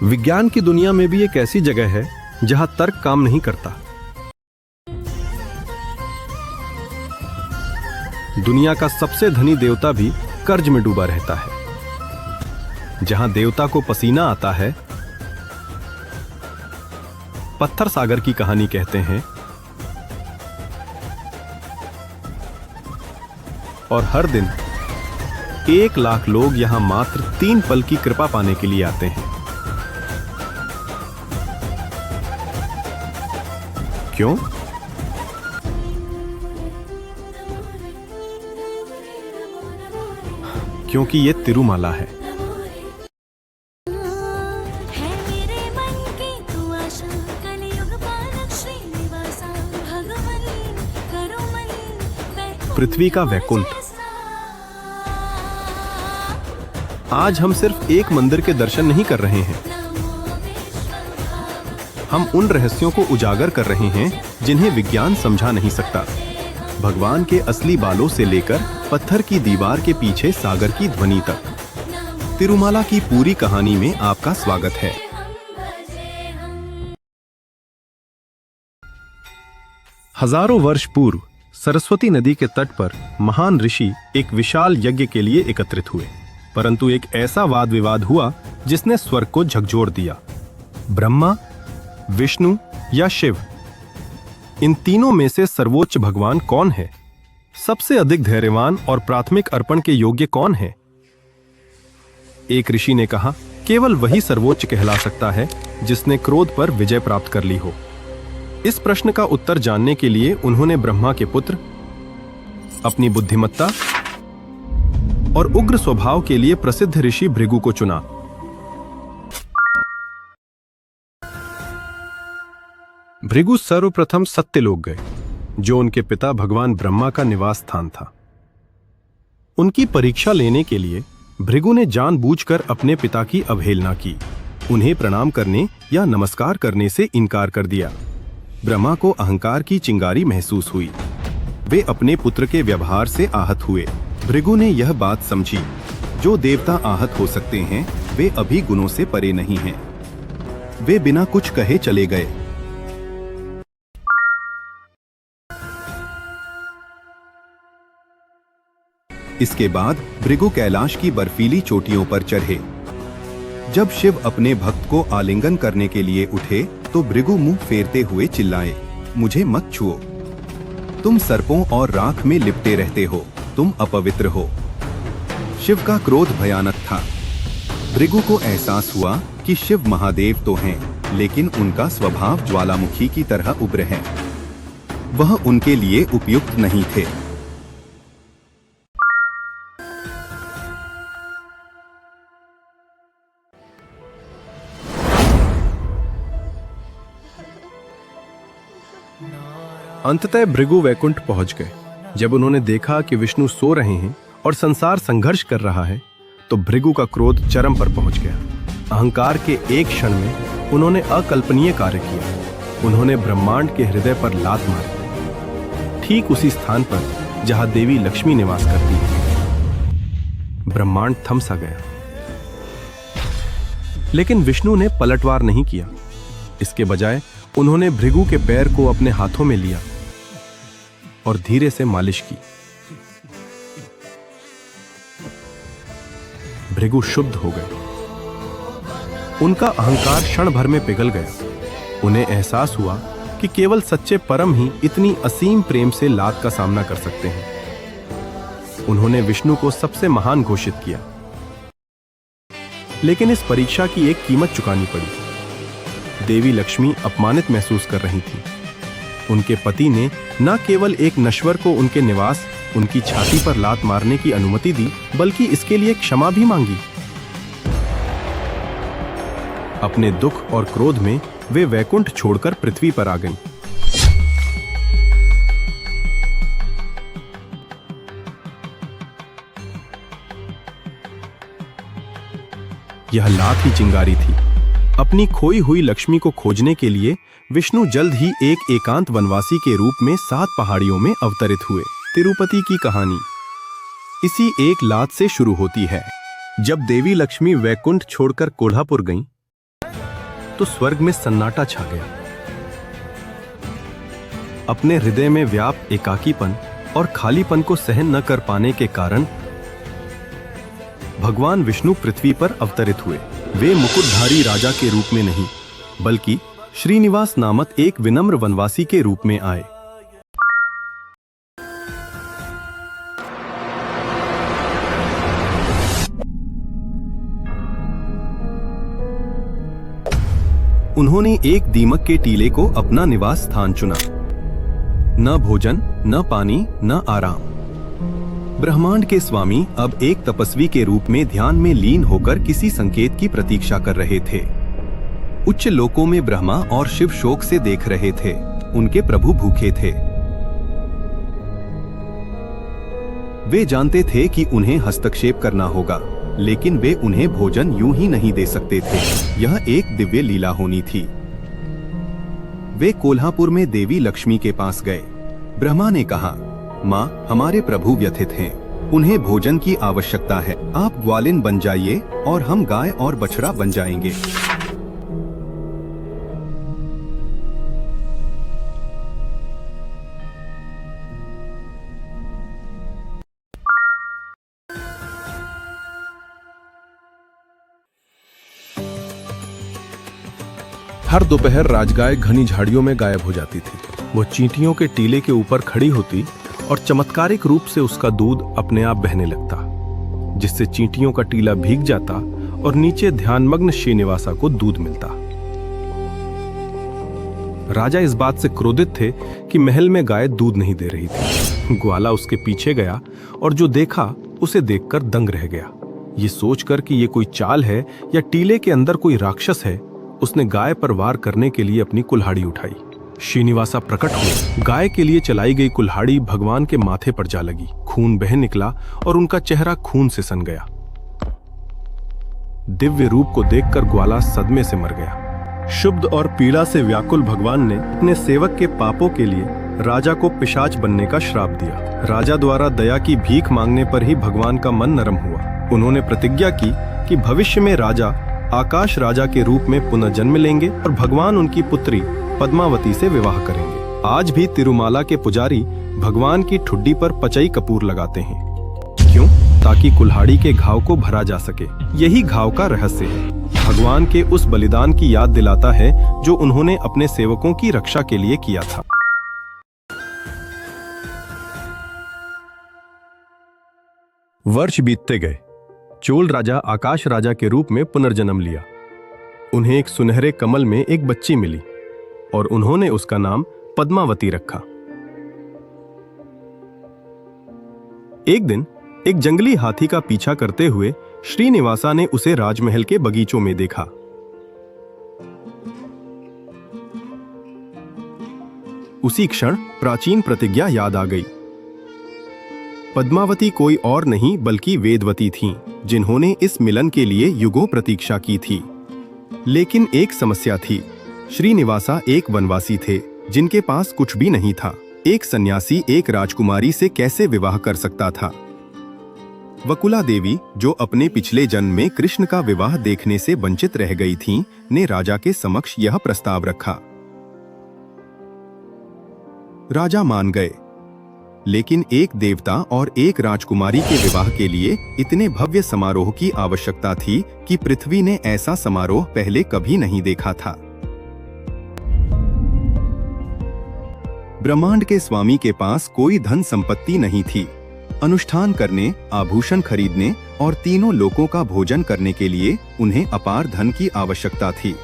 विज्ञान की दुनिया में भी एक ऐसी जगह है जहां तर्क काम नहीं करता। दुनिया का सबसे धनी देवता भी कर्ज में डूबा रहता है। जहां देवता को पसीना आता है, पत्थर सागर की कहानी कहते हैं, और हर दिन 1 लाख लोग यहां मात्र 3 पल की कृपा पाने के लिए आते हैं। क्यों? क्योंकि ये तिरुमाला है। पृथ्वी का वैकुंठ। आज हम सिर्फ एक मंदिर के दर्शन नहीं कर रहे हैं, हम उन रहस्यों को उजागर कर रहे हैं जिन्हें विज्ञान समझा नहीं सकता। भगवान के असली बालों से लेकर पत्थर की दीवार के पीछे सागर की ध्वनि तक, तिरुमाला की पूरी कहानी में आपका स्वागत है। हजारों वर्ष पूर्व सरस्वती नदी के तट पर महान ऋषि एक विशाल यज्ञ के लिए एकत्रित हुए, परंतु एक ऐसा वाद विवाद हुआ जिसने स्वर्ग को झकझोर दिया। ब्रह्मा, विष्णु या शिव, इन तीनों में से सर्वोच्च भगवान कौन है? सबसे अधिक धैर्यवान और प्राथमिक अर्पण के योग्य कौन है? एक ऋषि ने कहा, केवल वही सर्वोच्च कहला सकता है जिसने क्रोध पर विजय प्राप्त कर ली हो। इस प्रश्न का उत्तर जानने के लिए उन्होंने ब्रह्मा के पुत्र, अपनी बुद्धिमत्ता और उग्र स्वभाव के लिए प्रसिद्ध ऋषि भृगु को चुना। भृगु सर्वप्रथम सत्यलोक गए, जो उनके पिता भगवान ब्रह्मा का निवास स्थान था। उनकी परीक्षा लेने के लिए भृगु ने जानबूझकर अपने पिता की अवहेलना की, उन्हें प्रणाम करने या नमस्कार करने से इनकार कर दिया। ब्रह्मा को अहंकार की चिंगारी महसूस हुई। वे अपने पुत्र के व्यवहार से आहत हुए। भृगु ने यह बात समझी, जो देवता आहत हो सकते हैं वे अभी गुणों से परे नहीं हैं। वे बिना कुछ कहे चले गए। इसके बाद भृगु कैलाश की बर्फीली चोटियों पर चढ़े। जब शिव अपने भक्त को आलिंगन करने के लिए उठे तो भृगु मुंह फेरते हुए चिल्लाए, मुझे मत छुओ, तुम सर्पों और राख में लिपटे रहते हो, तुम अपवित्र हो। शिव का क्रोध भयानक था। भृगु को एहसास हुआ कि शिव महादेव तो हैं, लेकिन उनका स्वभाव ज्वालामुखी की तरह उग्र है। वह उनके लिए उपयुक्त नहीं थे। अंततः भृगु वैकुंठ पहुंच गए। जब उन्होंने देखा कि विष्णु सो रहे हैं और संसार संघर्ष कर रहा है, तो भृगु का क्रोध चरम पर पहुंच गया। अहंकार के एक क्षण में उन्होंने अकल्पनीय कार्य किया। उन्होंने ब्रह्मांड के हृदय पर लात मारी, ठीक उसी स्थान पर जहां देवी लक्ष्मी निवास करती है। ब्रह्मांड थम सा गया, लेकिन विष्णु ने पलटवार नहीं किया। इसके बजाय उन्होंने भृगु के पैर को अपने हाथों में लिया और धीरे से मालिश की। भृगु शुद्ध हो गए। उनका अहंकार क्षण भर में पिघल गया। उन्हें एहसास हुआ कि केवल सच्चे परम ही इतनी असीम प्रेम से लात का सामना कर सकते हैं। उन्होंने विष्णु को सबसे महान घोषित किया, लेकिन इस परीक्षा की एक कीमत चुकानी पड़ी। देवी लक्ष्मी अपमानित महसूस कर रही थी। उनके पति ने न केवल एक नश्वर को उनके निवास, उनकी छाती पर लात मारने की अनुमति दी, बल्कि इसके लिए क्षमा भी मांगी। अपने दुख और क्रोध में वे वैकुंठ छोड़कर पृथ्वी पर आ गईं। यह लात ही चिंगारी थी। अपनी खोई हुई लक्ष्मी को खोजने के लिए विष्णु जल्द ही एक एकांत वनवासी के रूप में 7 पहाड़ियों में अवतरित हुए। तिरुपति की कहानी इसी एक लात से शुरू होती है। जब देवी लक्ष्मी वैकुंठ छोड़कर कोल्हापुर गईं, तो स्वर्ग में सन्नाटा छा गया। अपने हृदय में व्याप्त एकाकीपन और खालीपन को सहन न कर पाने के कारण भगवान विष्णु पृथ्वी पर अवतरित हुए। वे मुकुटधारी राजा के रूप में नहीं, बल्कि श्रीनिवास नामक एक विनम्र वनवासी के रूप में आए। उन्होंने एक दीमक के टीले को अपना निवास स्थान चुना। न भोजन, न पानी, न आराम। ब्रह्मांड के स्वामी अब एक तपस्वी के रूप में ध्यान में लीन होकर किसी संकेत की प्रतीक्षा कर रहे थे। उच्च लोकों में ब्रह्मा और शिव शोक से देख रहे थे। उनके प्रभु भूखे थे। वे जानते थे कि उन्हें हस्तक्षेप करना होगा, लेकिन वे उन्हें भोजन यूं ही नहीं दे सकते थे। यह एक दिव्य लीला होनी थी। वे कोल्हापुर में देवी लक्ष्मी के पास गए। ब्रह्मा ने कहा, माँ, हमारे प्रभु व्यथित हैं। उन्हें भोजन की आवश्यकता है। आप ग्वालिन बन जाइए और हम गाय और बछड़ा बन जाएंगे। हर दोपहर राजगाय घनी झाड़ियों में गायब हो जाती थी। वो चींटियों के टीले के ऊपर खड़ी होती और चमत्कारिक रूप से उसका दूध अपने आप बहने लगता, जिससे चींटियों का टीला भीग जाता और नीचे ध्यानमग्न श्रीनिवासा को दूध मिलता। राजा इस बात से क्रोधित थे कि महल में गाय दूध नहीं दे रही थी। ग्वाला उसके पीछे गया और जो देखा उसे देखकर दंग रह गया। ये सोचकर कि ये कोई चाल है या टीले के अंदर कोई राक्षस है, उसने गाय पर वार करने के लिए अपनी कुल्हाड़ी उठाई। श्रीनिवासा प्रकट हुए। गाय के लिए चलाई गई कुल्हाड़ी भगवान के माथे पर जा लगी। खून बह निकला और उनका चेहरा खून से सन गया। दिव्य रूप को देखकर ग्वाला सदमे से मर गया। शुद्ध और पीड़ा से व्याकुल भगवान ने अपने सेवक के पापों के लिए राजा को पिशाच बनने का श्राप दिया। राजा द्वारा दया की भीख मांगने पर ही भगवान का मन नरम हुआ। उन्होंने प्रतिज्ञा की कि भविष्य में राजा आकाश राजा के रूप में पुनः जन्म लेंगे और भगवान उनकी पुत्री पद्मावती से विवाह करेंगे। आज भी तिरुमाला के पुजारी भगवान की ठुड्डी पर पचई कपूर लगाते हैं। क्यों? ताकि कुल्हाड़ी के घाव को भरा जा सके। यही घाव का रहस्य है। भगवान के उस बलिदान की याद दिलाता है जो उन्होंने अपने सेवकों की रक्षा के लिए किया था। वर्ष बीतते गए। चोल राजा आकाश राजा के रूप में पुनर्जन्म लिया। उन्हें एक सुनहरे कमल में एक बच्ची मिली और उन्होंने उसका नाम पद्मावती रखा। एक दिन एक जंगली हाथी का पीछा करते हुए श्रीनिवासा ने उसे राजमहल के बगीचों में देखा। उसी क्षण प्राचीन प्रतिज्ञा याद आ गई। पद्मावती कोई और नहीं बल्कि वेदवती थीं, जिन्होंने इस मिलन के लिए युगों प्रतीक्षा की थी। लेकिन एक समस्या थी। श्रीनिवासा एक वनवासी थे जिनके पास कुछ भी नहीं था। एक सन्यासी एक राजकुमारी से कैसे विवाह कर सकता था? वकुला देवी, जो अपने पिछले जन्म में कृष्ण का विवाह देखने से वंचित रह गई थीं, ने राजा के समक्ष यह प्रस्ताव रखा। राजा मान गए, लेकिन एक देवता और एक राजकुमारी के विवाह के लिए इतने भव्य समारोह की आवश्यकता थी कि पृथ्वी ने ऐसा समारोह पहले कभी नहीं देखा था। ब्रह्मांड के स्वामी के पास कोई धन संपत्ति नहीं थी। अनुष्ठान करने, आभूषण खरीदने और तीनों लोकों का भोजन करने के लिए उन्हें अपार धन की आवश्यकता थी।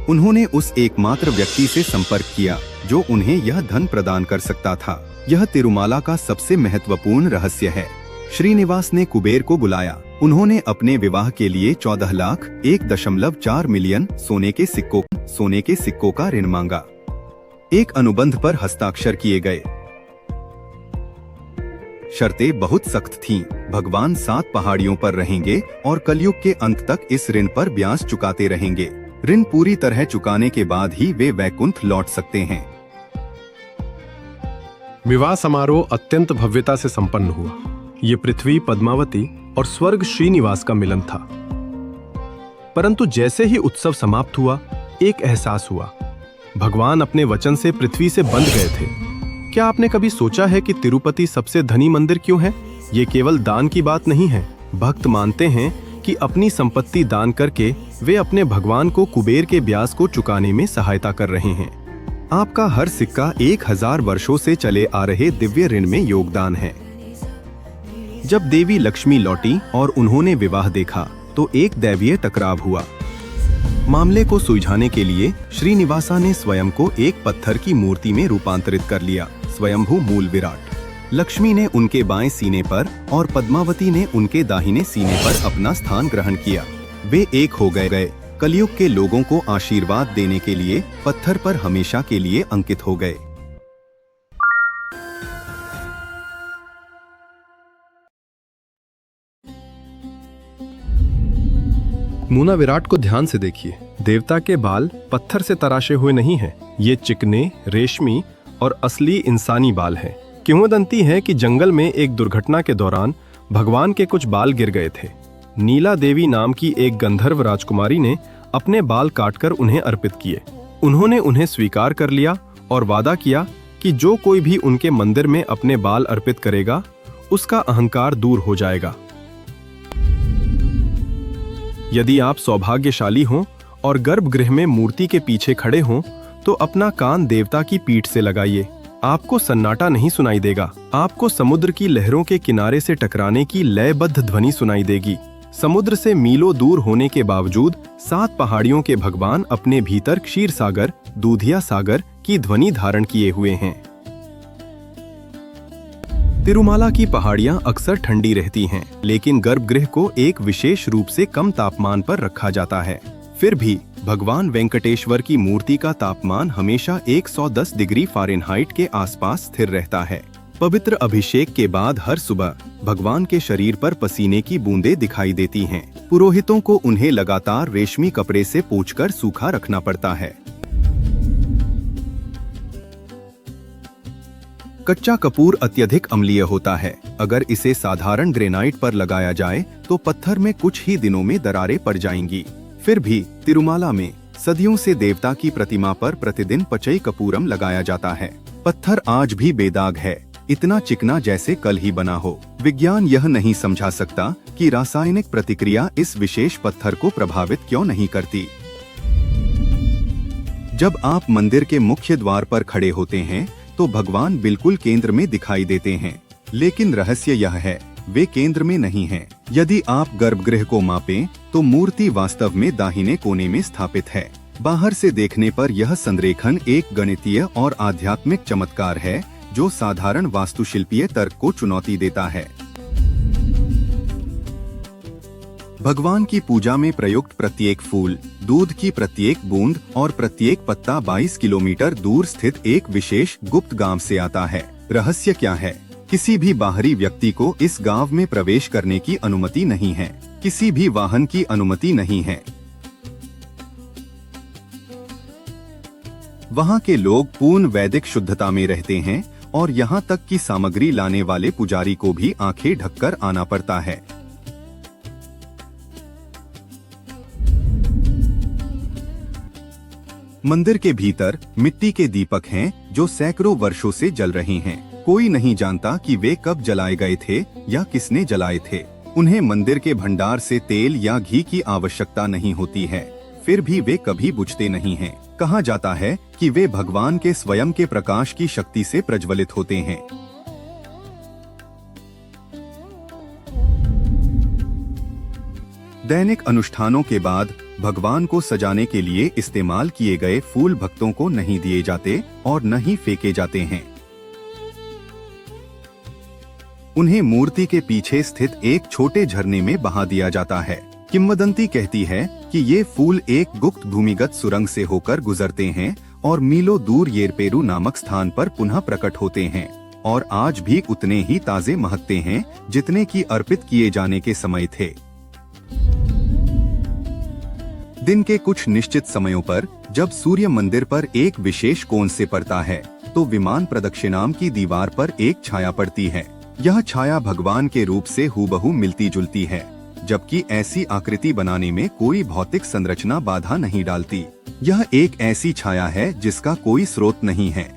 उन्होंने उस एकमात्र व्यक्ति से संपर्क किया जो उन्हें यह धन प्रदान कर सकता था। यह तिरुमाला का सबसे महत्वपूर्ण रहस्य है। श्रीनिवास ने कुबेर को बुलाया। उन्होंने अपने विवाह के लिए 14,01.4 मिलियन सोने के सिक्कों का ऋण मांगा। एक अनुबंध पर हस्ताक्षर किए गए। शर्तें बहुत सख्त थीं। भगवान 7 पहाड़ियों पर रहेंगे और कलयुग के अंत तक इस ऋण पर ब्याज चुकाते रहेंगे। ऋण पूरी तरह चुकाने के बाद ही वे वैकुंठ लौट सकते हैं। विवाह समारोह अत्यंत भव्यता से संपन्न हुआ। ये पृथ्वी पद्मावती और स्वर्ग श्रीनिवास का मिलन था। परंतु जैसे ही उत्सव समाप्त हुआ, एक एहसास हुआ। भगवान अपने वचन से पृथ्वी से बंध गए थे। क्या आपने कभी सोचा है कि तिरुपति सबसे धनी मंदिर क्यों है? ये केवल दान की बात नहीं है। भक्त मानते हैं कि अपनी संपत्ति दान करके वे अपने भगवान को कुबेर के ब्याज को चुकाने में सहायता कर रहे हैं। आपका हर सिक्का 1000 वर्षों से चले आ रहे दिव्य ऋण में योगदान है। जब देवी लक्ष्मी लौटी और उन्होंने विवाह देखा तो एक दैवीय टकराव हुआ। मामले को सुलझाने के लिए श्रीनिवासा ने स्वयं को एक पत्थर की मूर्ति में रूपांतरित कर लिया, स्वयंभू मूल विराट। लक्ष्मी ने उनके बाएं सीने पर और पद्मावती ने उनके दाहिने सीने पर अपना स्थान ग्रहण किया। वे एक हो गए। कलयुग के लोगों को आशीर्वाद देने के लिए पत्थर पर हमेशा के लिए अंकित हो गए। मूना विराट को ध्यान से देखिए। देवता के बाल पत्थर से तराशे हुए नहीं हैं। ये चिकने, रेशमी और असली इंसानी बाल हैं। किंवदंती है कि जंगल में एक दुर्घटना के दौरान भगवान के कुछ बाल गिर गए थे। नीला देवी नाम की एक गंधर्व राजकुमारी ने अपने बाल काटकर उन्हें अर्पित किए। उन्होंने उन्हें स्वीकार कर लिया और वादा किया कि जो कोई भी उनके मंदिर में अपने बाल अर्पित करेगा, उसका अहंकार दूर हो जाएगा। यदि आप सौभाग्यशाली हों और गर्भगृह में मूर्ति के पीछे खड़े हों, तो अपना कान देवता की पीठ से लगाइए। आपको सन्नाटा नहीं सुनाई देगा। आपको समुद्र की लहरों के किनारे से टकराने की लयबद्ध ध्वनि सुनाई देगी। समुद्र से मीलों दूर होने के बावजूद 7 पहाड़ियों के भगवान अपने भीतर क्षीर सागर, दूधिया सागर की ध्वनि धारण किए हुए हैं। तिरुमाला की पहाड़ियां अक्सर ठंडी रहती हैं, लेकिन गर्भगृह को एक विशेष रूप से कम तापमान पर रखा जाता है। फिर भी भगवान वेंकटेश्वर की मूर्ति का तापमान हमेशा 110 डिग्री फ़ारेनहाइट के आसपास स्थिर रहता है। पवित्र अभिषेक के बाद हर सुबह भगवान के शरीर पर पसीने की बूंदें दिखाई देती हैं। पुरोहितों को उन्हें लगातार रेशमी कपड़े से पोंछकर सूखा रखना पड़ता है। कच्चा कपूर अत्यधिक अम्लीय होता है। अगर इसे साधारण ग्रेनाइट पर लगाया जाए तो पत्थर में कुछ ही दिनों में दरारें पड़ जाएंगी। फिर भी तिरुमाला में सदियों से देवता की प्रतिमा पर प्रतिदिन पचई कपूरम लगाया जाता है। पत्थर आज भी बेदाग है, इतना चिकना जैसे कल ही बना हो। विज्ञान यह नहीं समझा सकता कि रासायनिक प्रतिक्रिया इस विशेष पत्थर को प्रभावित क्यों नहीं करती। जब आप मंदिर के मुख्य द्वार पर खड़े होते हैं तो भगवान बिल्कुल केंद्र में दिखाई देते हैं, लेकिन रहस्य यह है, वे केंद्र में नहीं हैं। यदि आप गर्भगृह को मापें तो मूर्ति वास्तव में दाहिने कोने में स्थापित है। बाहर से देखने पर यह संरेखण एक गणितीय और आध्यात्मिक चमत्कार है जो साधारण वास्तुशिल्पीय तर्क को चुनौती देता है। भगवान की पूजा में प्रयुक्त प्रत्येक फूल, दूध की प्रत्येक बूंद और प्रत्येक पत्ता 22 किलोमीटर दूर स्थित एक विशेष गुप्त गांव से आता है। रहस्य क्या है? किसी भी बाहरी व्यक्ति को इस गांव में प्रवेश करने की अनुमति नहीं है। किसी भी वाहन की अनुमति नहीं है। वहां के लोग पूर्ण वैदिक शुद्धता में रहते हैं और यहाँ तक कि सामग्री लाने वाले पुजारी को भी आंखें ढककर आना पड़ता है। मंदिर के भीतर मिट्टी के दीपक हैं जो सैकड़ों वर्षों से जल रहे हैं। कोई नहीं जानता कि वे कब जलाए गए थे या किसने जलाए थे। उन्हें मंदिर के भंडार से तेल या घी की आवश्यकता नहीं होती है, फिर भी वे कभी बुझते नहीं हैं। कहा जाता है कि वे भगवान के स्वयं के प्रकाश की शक्ति से प्रज्वलित होते हैं। दैनिक अनुष्ठानों के बाद भगवान को सजाने के लिए इस्तेमाल किए गए फूल भक्तों को नहीं दिए जाते और न ही फेंके जाते हैं। उन्हें मूर्ति के पीछे स्थित एक छोटे झरने में बहा दिया जाता है। किंवदंती कहती है कि ये फूल एक गुप्त भूमिगत सुरंग से होकर गुजरते हैं और मीलों दूर येरपेरू नामक स्थान पर पुनः प्रकट होते हैं और आज भी उतने ही ताजे महकते हैं जितने कि अर्पित किए जाने के समय थे। दिन के कुछ निश्चित समयों पर जब सूर्य मंदिर पर एक विशेष कोण से पड़ता है तो विमान प्रदक्षिणाम की दीवार पर एक छाया पड़ती है। यह छाया भगवान के रूप से हूबहू मिलती जुलती है। जबकि ऐसी आकृति बनाने में कोई भौतिक संरचना बाधा नहीं डालती। यह एक ऐसी छाया है जिसका कोई स्रोत नहीं है।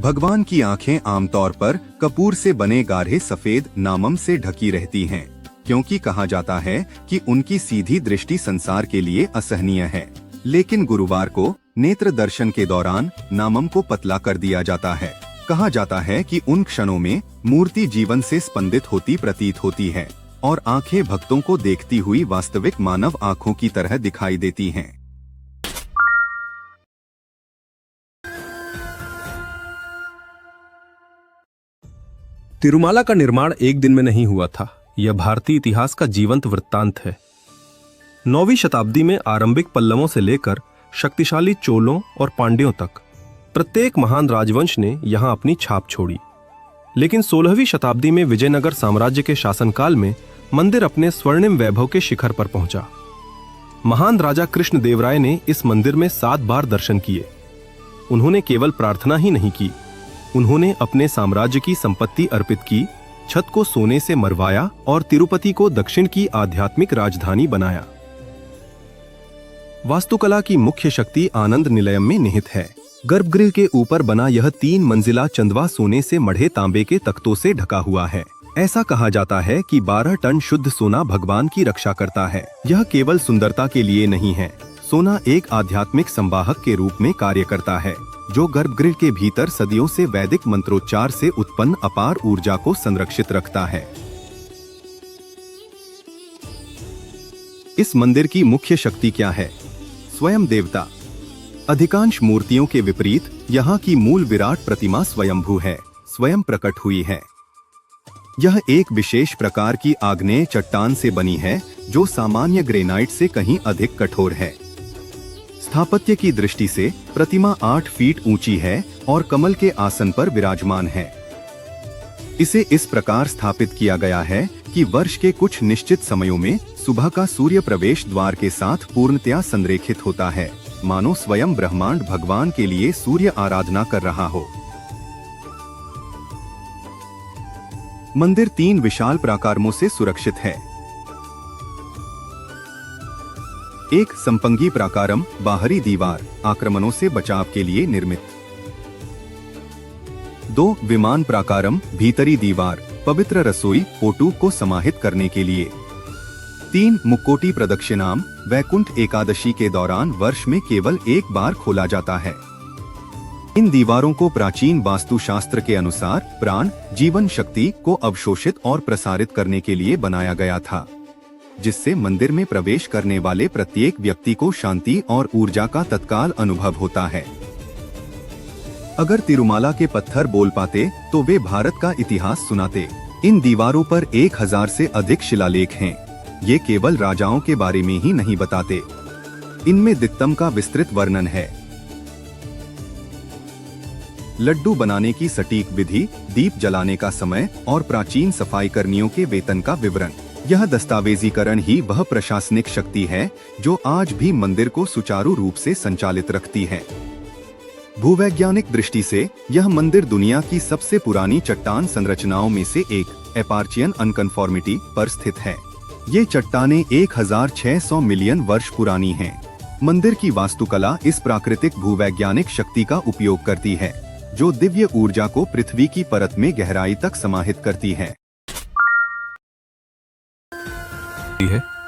भगवान की आंखें आमतौर पर कपूर से बने गाढ़े सफेद नामम से ढकी रहती हैं, क्योंकि कहा जाता है कि उनकी सीधी दृष्टि संसार के लिए असहनीय है। लेकिन गुरुवार को नेत्र दर्शन के दौरान नामम को पतला कर दिया जाता है। कहा जाता है कि उन क्षणों में मूर्ति जीवन से स्पंदित होती प्रतीत होती है और आंखें भक्तों को देखती हुई वास्तविक मानव आंखों की तरह दिखाई देती हैं। तिरुमाला का निर्माण एक दिन में नहीं हुआ था। यह भारतीय इतिहास का जीवंत वृत्तांत है। 9वीं शताब्दी में आरंभिक पल्लवों से लेकर शक्तिशाली चोलों और पांड्यों तक प्रत्येक महान राजवंश ने यहां अपनी छाप छोड़ी। लेकिन 16वीं शताब्दी में विजयनगर साम्राज्य के शासनकाल में मंदिर अपने स्वर्णिम वैभव के शिखर पर पहुंचा। महान राजा कृष्णदेवराय ने इस मंदिर में 7 बार दर्शन किए। उन्होंने केवल प्रार्थना ही नहीं की, उन्होंने अपने साम्राज्य की संपत्ति अर्पित की, छत को सोने से मरवाया और तिरुपति को दक्षिण की आध्यात्मिक राजधानी बनाया। वास्तुकला की मुख्य शक्ति आनंद निलयम में निहित है। गर्भगृह के ऊपर बना यह 3 मंजिला चंदवा सोने से मढ़े तांबे के तख्तों से ढका हुआ है। ऐसा कहा जाता है कि 12 टन शुद्ध सोना भगवान की रक्षा करता है। यह केवल सुंदरता के लिए नहीं है, सोना एक आध्यात्मिक संवाहक के रूप में कार्य करता है, जो गर्भगृह के भीतर सदियों से वैदिक मंत्रोच्चार से उत्पन्न अपार ऊर्जा को संरक्षित रखता है। इस मंदिर की मुख्य शक्ति क्या है? स्वयं देवता। अधिकांश मूर्तियों के विपरीत यहाँ की मूल विराट प्रतिमा स्वयंभू है, स्वयं प्रकट हुई है। यह एक विशेष प्रकार की आग्नेय चट्टान से बनी है, जो सामान्य ग्रेनाइट से कहीं अधिक कठोर है। स्थापत्य की दृष्टि से प्रतिमा 8 फीट ऊंची है और कमल के आसन पर विराजमान है। इसे इस प्रकार स्थापित किया गया है कि वर्ष के कुछ निश्चित समयों में सुबह का सूर्य प्रवेश द्वार के साथ पूर्णतया संरेखित होता है, मानो स्वयं ब्रह्मांड भगवान के लिए सूर्य आराधना कर रहा हो। मंदिर 3 विशाल प्राकारमों से सुरक्षित है। एक संपंगी प्राकारम, बाहरी दीवार, आक्रमणों से बचाव के लिए निर्मित। 2 विमान प्राकारम, भीतरी दीवार, पवित्र रसोई ओटू को समाहित करने के लिए। 3 मुक्कोटी प्रदक्षिणाम, वैकुंठ एकादशी के दौरान वर्ष में केवल एक बार खोला जाता है। इन दीवारों को प्राचीन वास्तुशास्त्र के अनुसार प्राण, जीवन शक्ति को अवशोषित और प्रसारित करने के लिए बनाया गया था, जिससे मंदिर में प्रवेश करने वाले प्रत्येक व्यक्ति को शांति और ऊर्जा का तत्काल अनुभव होता है। अगर तिरुमाला के पत्थर बोल पाते तो वे भारत का इतिहास सुनाते। इन दीवारों पर 1000 से अधिक शिलालेख हैं। ये केवल राजाओं के बारे में ही नहीं बताते, इनमें दिक्तम का विस्तृत वर्णन है। लड्डू बनाने की सटीक विधि, दीप जलाने का समय और प्राचीन सफाई कर्मियों के वेतन का विवरण। यह दस्तावेजीकरण ही वह प्रशासनिक शक्ति है जो आज भी मंदिर को सुचारू रूप से संचालित रखती है। भूवैज्ञानिक दृष्टि से यह मंदिर दुनिया की सबसे पुरानी चट्टान संरचनाओं में से एक, एपार्चियन अनकन्फॉर्मिटी, पर स्थित है। ये चट्टानें 1600 मिलियन वर्ष पुरानी हैं। मंदिर की वास्तुकला इस प्राकृतिक भूवैज्ञानिक शक्ति का उपयोग करती है, जो दिव्य ऊर्जा को पृथ्वी की परत में गहराई तक समाहित करती है।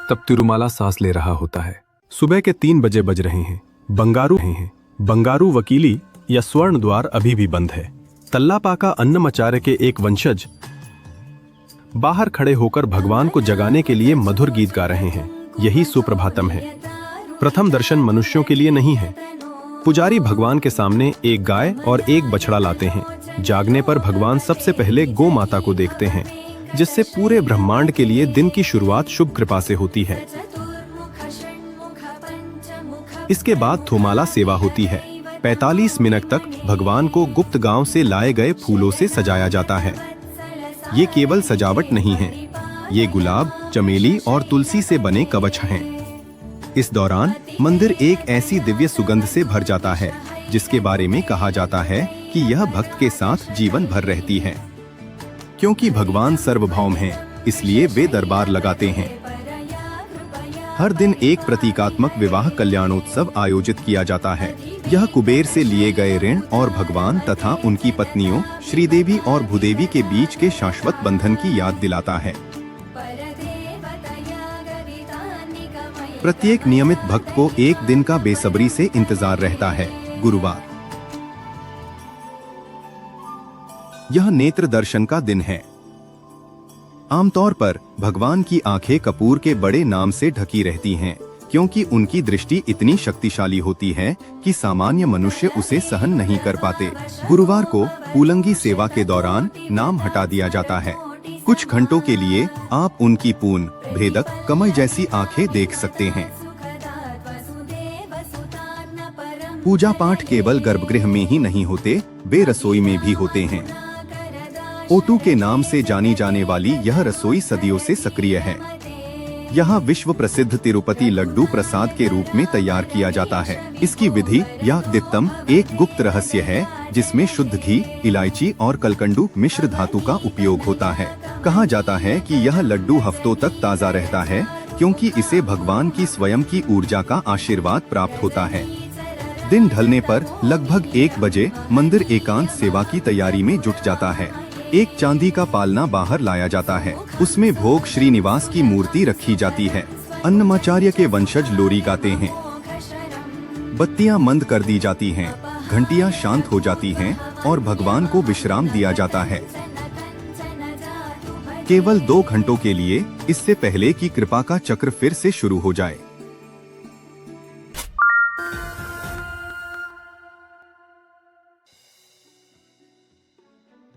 तब तिरुमाला सांस ले रहा होता है। सुबह के 3 बजे बज रहे हैं। बंगारू वकीली या स्वर्ण द्वार अभी भी बंद है। तल्लापाका अन्नमाचार्य के एक वंशज बाहर खड़े होकर भगवान को जगाने के लिए मधुर गीत गा रहे हैं। यही सुप्रभातम है। प्रथम दर्शन मनुष्यों के लिए नहीं है। पुजारी भगवान के सामने एक गाय और एक बछड़ा लाते हैं। जागने पर भगवान सबसे पहले गौ माता को देखते हैं, जिससे पूरे ब्रह्मांड के लिए दिन की शुरुआत शुभ कृपा से होती है। इसके बाद थोमाला सेवा होती है। 45 मिनट तक भगवान को गुप्त गांव से लाए गए फूलों से सजाया जाता है। ये केवल सजावट नहीं है, ये गुलाब, चमेली और तुलसी से बने कवच हैं। इस दौरान मंदिर एक ऐसी दिव्य सुगंध से भर जाता है जिसके बारे में कहा जाता है कि यह भक्त के साथ जीवन भर रहती है। क्योंकि भगवान सार्वभौम हैं, इसलिए वे दरबार लगाते हैं। हर दिन एक प्रतीकात्मक विवाह कल्याणोत्सव आयोजित किया जाता है। यह कुबेर से लिए गए ऋण और भगवान तथा उनकी पत्नियों श्रीदेवी और भूदेवी के बीच के शाश्वत बंधन की याद दिलाता है। प्रत्येक नियमित भक्त को एक दिन का बेसब्री से इंतजार रहता है, गुरुवार। यह नेत्र दर्शन का दिन है। आमतौर पर भगवान की आंखें कपूर के बड़े नाम से ढकी रहती हैं, क्योंकि उनकी दृष्टि इतनी शक्तिशाली होती है कि सामान्य मनुष्य उसे सहन नहीं कर पाते। गुरुवार को पूलंगी सेवा के दौरान नाम हटा दिया जाता है। कुछ घंटों के लिए आप उनकी पूर्ण, भेदक, कमल जैसी आंखें देख सकते हैं। पूजा पाठ केवल गर्भगृह में ही नहीं होते, वे रसोई में भी होते हैं। ओटू के नाम से जानी जाने वाली यह रसोई सदियों से सक्रिय है। यहाँ विश्व प्रसिद्ध तिरुपति लड्डू प्रसाद के रूप में तैयार किया जाता है। इसकी विधि या दित्तम एक गुप्त रहस्य है, जिसमें शुद्ध घी, इलायची और कलकंडू मिश्र धातु का उपयोग होता है। कहा जाता है कि यह लड्डू हफ्तों तक ताज़ा रहता है, क्योंकि इसे भगवान की स्वयं की ऊर्जा का आशीर्वाद प्राप्त होता है। दिन ढलने पर लगभग 1 बजे मंदिर एकांत सेवा की तैयारी में जुट जाता है। एक चांदी का पालना बाहर लाया जाता है। उसमें भोग श्रीनिवास की मूर्ति रखी जाती है। अन्नमाचार्य के वंशज लोरी गाते हैं। बत्तियां मंद कर दी जाती हैं, घंटियां शांत हो जाती हैं और भगवान को विश्राम दिया जाता है। केवल 2 घंटों के लिए, इससे पहले कि कृपा का चक्र फिर से शुरू हो जाए।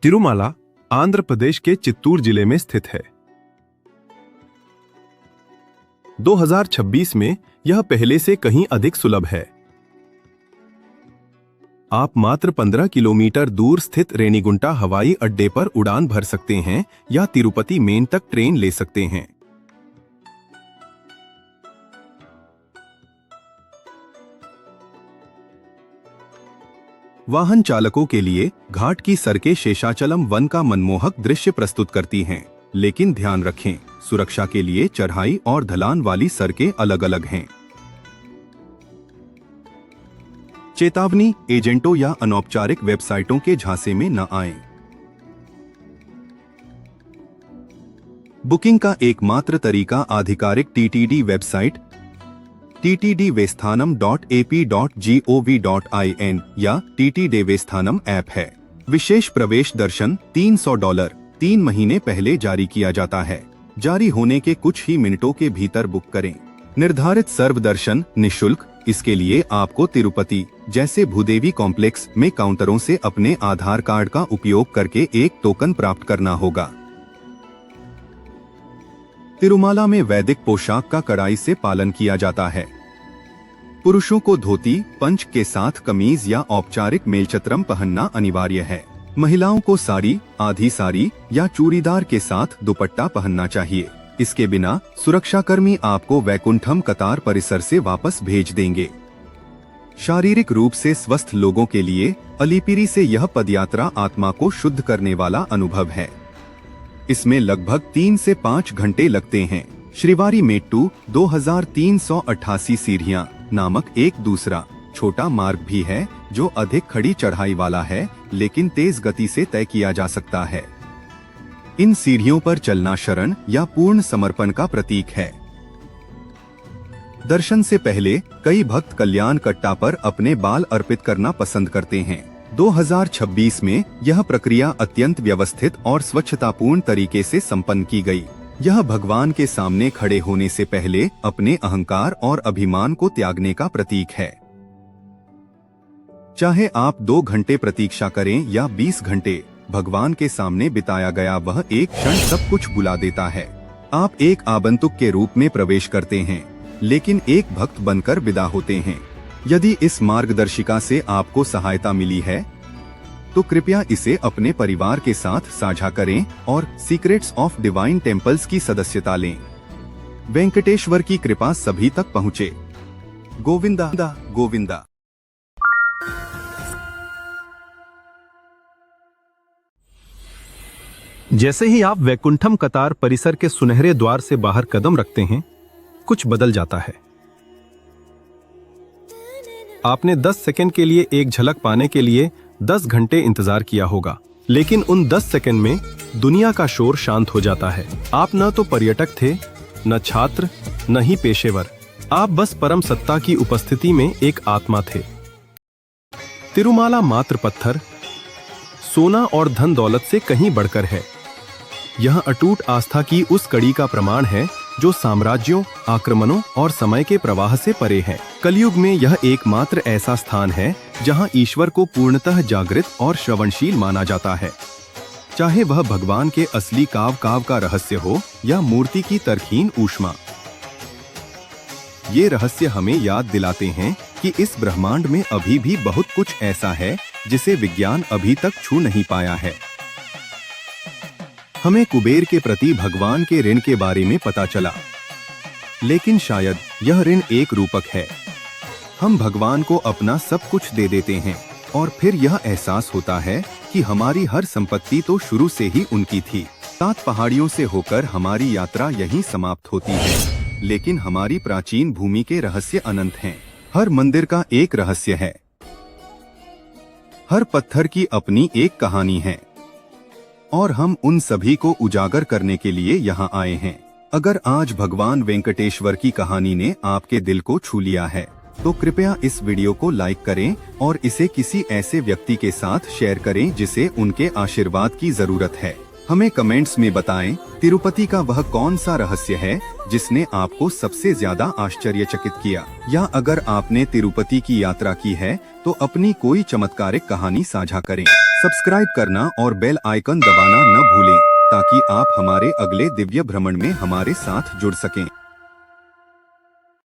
तिरुमाला आंध्र प्रदेश के चित्तूर जिले में स्थित है। 2026 में यह पहले से कहीं अधिक सुलभ है। आप मात्र 15 किलोमीटर दूर स्थित रेनीगुंटा हवाई अड्डे पर उड़ान भर सकते हैं या तिरुपति मेन तक ट्रेन ले सकते हैं। वाहन चालकों के लिए घाट की सड़कें शेषाचलम वन का मनमोहक दृश्य प्रस्तुत करती हैं, लेकिन ध्यान रखें, सुरक्षा के लिए चढ़ाई और ढलान वाली सड़कें अलग-अलग हैं। चेतावनी, एजेंटों या अनौपचारिक वेबसाइटों के झांसे में न आएं। बुकिंग का एकमात्र तरीका आधिकारिक टीटीडी वेबसाइट ttdvestanam.ap.gov.in या टीटी देवस्थानम ऐप है। विशेष प्रवेश दर्शन $300 3 महीने पहले जारी किया जाता है। जारी होने के कुछ ही मिनटों के भीतर बुक करें। निर्धारित सर्व दर्शन निःशुल्क। इसके लिए आपको तिरुपति जैसे भूदेवी कॉम्प्लेक्स में काउंटरों से अपने आधार कार्ड का उपयोग करके एक टोकन प्राप्त करना होगा। तिरुमाला में वैदिक पोशाक का कड़ाई से पालन किया जाता है। पुरुषों को धोती, पंच के साथ कमीज या औपचारिक मेलचत्रम पहनना अनिवार्य है। महिलाओं को साड़ी, आधी साड़ी या चूड़ीदार के साथ दुपट्टा पहनना चाहिए। इसके बिना सुरक्षाकर्मी आपको वैकुंठम कतार परिसर से वापस भेज देंगे। शारीरिक रूप से स्वस्थ लोगों के लिए अलीपिरी से यह पदयात्रा आत्मा को शुद्ध करने वाला अनुभव है। इसमें लगभग 3 से 5 घंटे लगते हैं। श्रीवारी मेट्टू 2388 सीढ़ियां नामक एक दूसरा छोटा मार्ग भी है, जो अधिक खड़ी चढ़ाई वाला है, लेकिन तेज गति से तय किया जा सकता है। इन सीढ़ियों पर चलना शरण या पूर्ण समर्पण का प्रतीक है। दर्शन से पहले कई भक्त कल्याण कट्टा पर अपने बाल अर्पित करना पसंद करते हैं। 2026 में यह प्रक्रिया अत्यंत व्यवस्थित और स्वच्छतापूर्ण तरीके से संपन्न की गई। यह भगवान के सामने खड़े होने से पहले अपने अहंकार और अभिमान को त्यागने का प्रतीक है। चाहे आप 2 घंटे प्रतीक्षा करें या 20 घंटे, भगवान के सामने बिताया गया वह एक क्षण सब कुछ भुला देता है। आप एक आगंतुक के रूप में प्रवेश करते हैं, लेकिन एक भक्त बनकर विदा होते हैं। यदि इस मार्गदर्शिका से आपको सहायता मिली है, तो कृपया इसे अपने परिवार के साथ साझा करें और सीक्रेट्स ऑफ डिवाइन टेम्पल्स की सदस्यता लें। वेंकटेश्वर की कृपा सभी तक पहुँचे। गोविंदा गोविंदा। जैसे ही आप वैकुंठम कतार परिसर के सुनहरे द्वार से बाहर कदम रखते हैं, कुछ बदल जाता है। आपने 10 सेकंड के लिए एक झलक पाने के लिए 10 घंटे इंतजार किया होगा, लेकिन उन 10 सेकंड में दुनिया का शोर शांत हो जाता है। आप न तो पर्यटक थे, न छात्र, न ही पेशेवर। आप बस परम सत्ता की उपस्थिति में एक आत्मा थे। तिरुमाला मात्र पत्थर, सोना और धन दौलत से कहीं बढ़कर है। यह अटूट आस्था की उस कड़ी का प्रमाण है जो साम्राज्यों, आक्रमणों और समय के प्रवाह से परे है। कलयुग में यह एकमात्र ऐसा स्थान है जहां ईश्वर को पूर्णतः जागृत और श्रवणशील माना जाता है। चाहे वह भगवान के असली काव का रहस्य हो या मूर्ति की तर्कहीन ऊष्मा। ये रहस्य हमें याद दिलाते हैं कि इस ब्रह्मांड में अभी भी बहुत कुछ ऐसा है जिसे विज्ञान अभी तक छू नहीं पाया है। हमें कुबेर के प्रति भगवान के ऋण के बारे में पता चला, लेकिन शायद यह ऋण एक रूपक है। हम भगवान को अपना सब कुछ दे देते हैं और फिर यह एहसास होता है कि हमारी हर संपत्ति तो शुरू से ही उनकी थी। 7 पहाड़ियों से होकर हमारी यात्रा यहीं समाप्त होती है, लेकिन हमारी प्राचीन भूमि के रहस्य अनंत हैं। हर मंदिर का एक रहस्य है, हर पत्थर की अपनी एक कहानी है, और हम उन सभी को उजागर करने के लिए यहाँ आए हैं। अगर आज भगवान वेंकटेश्वर की कहानी ने आपके दिल को छू लिया है, तो कृपया इस वीडियो को लाइक करें और इसे किसी ऐसे व्यक्ति के साथ शेयर करें जिसे उनके आशीर्वाद की जरूरत है। हमें कमेंट्स में बताएं, तिरुपति का वह कौन सा रहस्य है जिसने आपको सबसे ज्यादा आश्चर्यचकित किया, या अगर आपने तिरुपति की यात्रा की है तो अपनी कोई चमत्कारिक कहानी साझा करें। सब्सक्राइब करना और बेल आइकन दबाना न भूलें ताकि आप हमारे अगले दिव्य भ्रमण में हमारे साथ जुड़ सकें।